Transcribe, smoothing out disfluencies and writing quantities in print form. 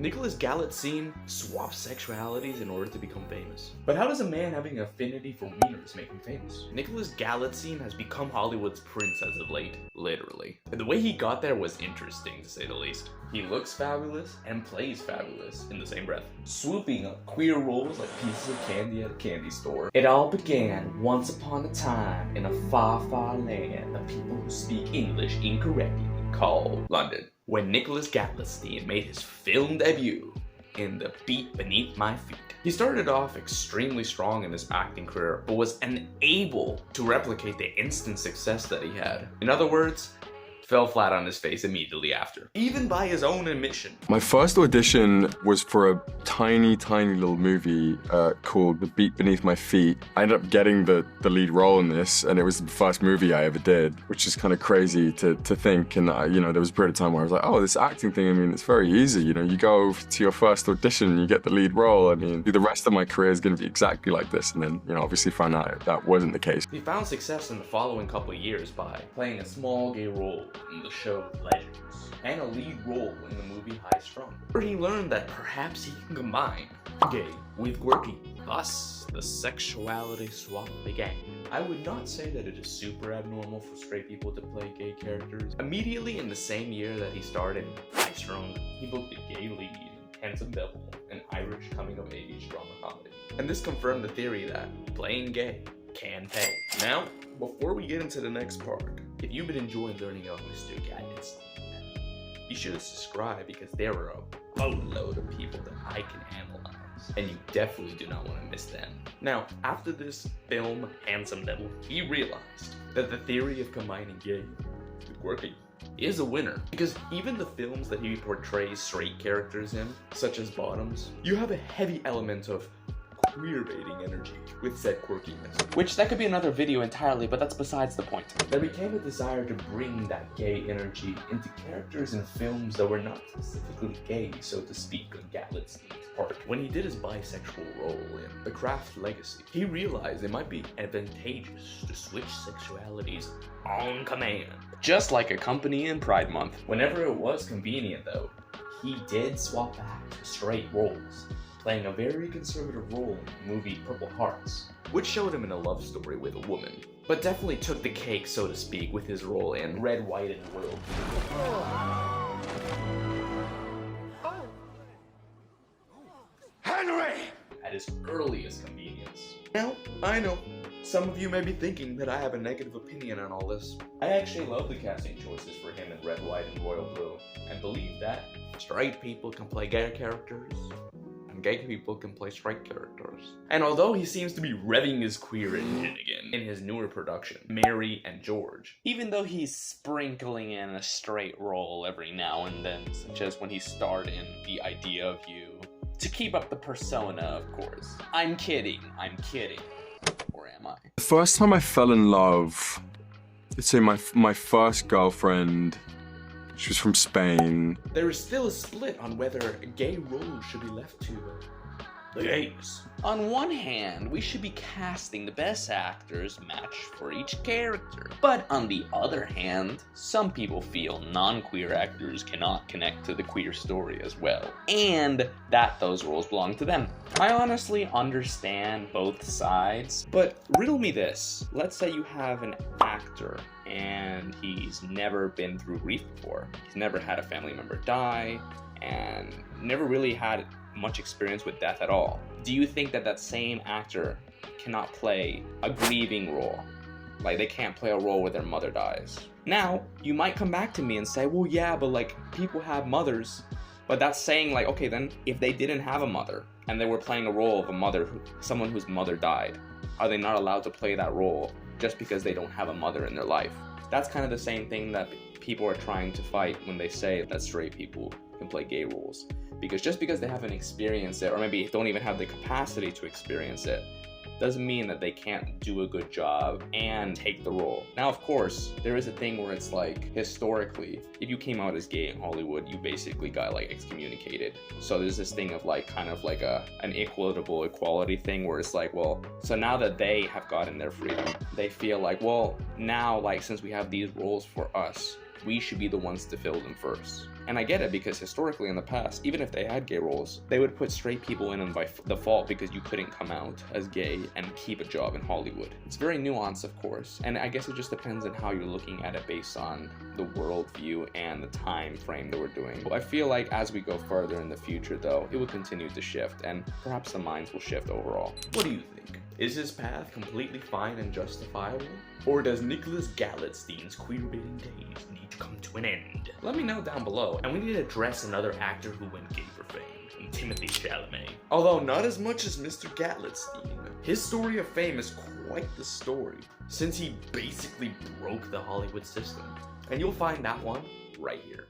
Nicholas Galitzine swaps sexualities in order to become famous. But how does a man having an affinity for wieners make him famous? Nicholas Galitzine has become Hollywood's prince as of late, literally. And the way he got there was interesting, to say the least. He looks fabulous and plays fabulous in the same breath, swooping up queer roles like pieces of candy at a candy store. It all began once upon a time in a far, far land of people who speak English incorrectly called London, when Nicholas Galitzine made his film debut in The Beat Beneath My Feet. He started off extremely strong in his acting career, but was unable to replicate the instant success that he had. In other words, fell flat on his face immediately after, even by his own admission. My first audition was for a tiny little movie called The Beat Beneath My Feet. I ended up getting the lead role in this, and it was the first movie I ever did, which is kind of crazy to think. And you know, there was a period of time where I was like, oh, this acting thing, I mean, it's very easy. You know, you go to your first audition, you get the lead role. I mean, the rest of my career is going to be exactly like this. And then, you know, obviously found out that wasn't the case. He found success in the following couple of years by playing a small gay role in the show Legends, and a lead role in the movie High Strung, where he learned that perhaps he can combine gay with quirky. Thus, the sexuality swap began. I would not say that it is super abnormal for straight people to play gay characters. Immediately in the same year that he starred in High Strung, he booked a gay lead in Handsome Devil, an Irish coming-of-age drama comedy. And this confirmed the theory that playing gay can pay. Now, before we get into the next part, if you've been enjoying learning about Mr. Galitizine, you should subscribe because there are a boatload of people that I can analyze, and you definitely do not want to miss them. Now, after this film, Handsome Devil, he realized that the theory of combining gay with quirky is a winner, because even the films that he portrays straight characters in, such as Bottoms, you have a heavy element of queer baiting energy with said quirkiness. Which that could be another video entirely, but that's besides the point. There became a desire to bring that gay energy into characters in films that were not specifically gay, so to speak, on Galitzine's part. When he did his bisexual role in The Craft Legacy, he realized it might be advantageous to switch sexualities on command, just like a company in Pride Month. Whenever it was convenient though, he did swap back to straight roles, playing a very conservative role in the movie Purple Hearts, which showed him in a love story with a woman, but definitely took the cake, so to speak, with his role in Red, White, and Royal Blue. Henry! At his earliest convenience. Now, I know, some of you may be thinking that I have a negative opinion on all this. I actually love the casting choices for him in Red, White, and Royal Blue, and believe that straight people can play gay characters, gay people can play straight characters. And although he seems to be revving his queer engine again in his newer production, Mary and George, even though he's sprinkling in a straight role every now and then, such as when he starred in The Idea of You, to keep up the persona, of course. I'm kidding. Or am I? The first time I fell in love, let's say my first girlfriend, she was from Spain. There is still a split on whether gay roles should be left to the gays. On one hand, we should be casting the best actors matched for each character. But on the other hand, some people feel non-queer actors cannot connect to the queer story as well, and that those roles belong to them. I honestly understand both sides, but riddle me this. Let's say you have an actor and he's never been through grief before. He's never had a family member die, and never really had much experience with death at all. Do you think that that same actor cannot play a grieving role? Like, they can't play a role where their mother dies. Now, you might come back to me and say, well, yeah, but like, people have mothers. But that's saying, like, okay, then if they didn't have a mother and they were playing a role of a mother, someone whose mother died, are they not allowed to play that role just because they don't have a mother in their life? That's kind of the same thing that people are trying to fight when they say that straight people can play gay roles. Because just because they haven't experienced it, or maybe don't even have the capacity to experience it, doesn't mean that they can't do a good job and take the role. Now, of course, there is a thing where it's like, historically, if you came out as gay in Hollywood, you basically got like excommunicated. So there's this thing of like, kind of like an equitable equality thing where it's like, well, so now that they have gotten their freedom, they feel like, well, now, like, since we have these roles for us, we should be the ones to fill them first. And I get it, because historically in the past, even if they had gay roles, they would put straight people in them by default because you couldn't come out as gay and keep a job in Hollywood. It's very nuanced, of course, and I guess it just depends on how you're looking at it based on the worldview and the time frame that we're doing. But I feel like as we go further in the future, though, it will continue to shift, and perhaps the minds will shift overall. What do you think? Is his path completely fine and justifiable? Or does Nicholas Galitzine's queer-baiting days need to come to an end? Let me know down below, and we need to address another actor who went gay for fame, Timothy Chalamet. Although not as much as Mr. Galitzine. His story of fame is quite the story, since he basically broke the Hollywood system. And you'll find that one right here.